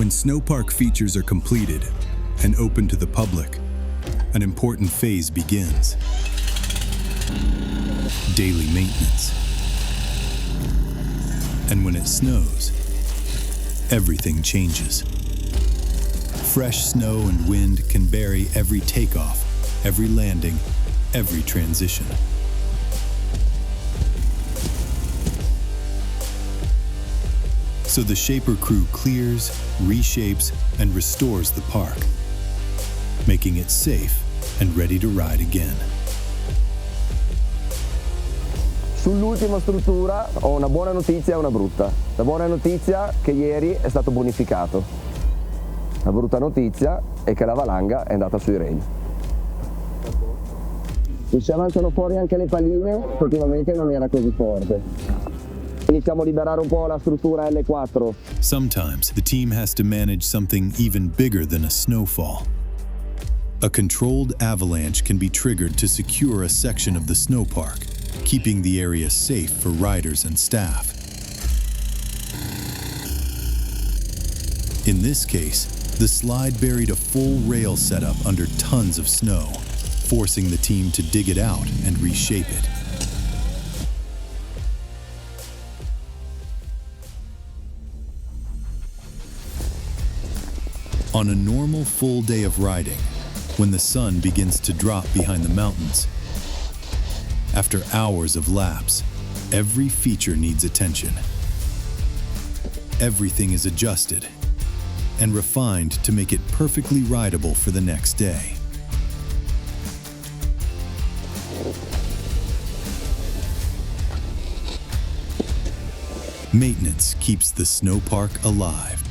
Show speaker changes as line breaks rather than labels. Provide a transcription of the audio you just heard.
When snowpark features are completed and open to the public, an important phase begins. Daily maintenance. And when it snows, everything changes. Fresh snow and wind can bury every takeoff, every landing, every transition. So the Shaper crew clears, reshapes, and restores the park, making it safe and ready to ride again.
Sull'ultima struttura ho una buona notizia e una brutta. La buona notizia è che ieri è stato bonificato. La brutta notizia è che la valanga è andata sui remi. Se avanzano fuori anche le palline, effettivamente non era così forte. Iniziamo a liberare un po' la struttura L4.
Sometimes the team has to manage something even bigger than a snowfall. A controlled avalanche can be triggered to secure a section of the snowpark, keeping the area safe for riders and staff. In this case, the slide buried a full rail setup under tons of snow, forcing the team to dig it out and reshape it. On a normal full day of riding, when the sun begins to drop behind the mountains, after hours of laps, every feature needs attention. Everything is adjusted and refined to make it perfectly rideable for the next day. Maintenance keeps the snowpark alive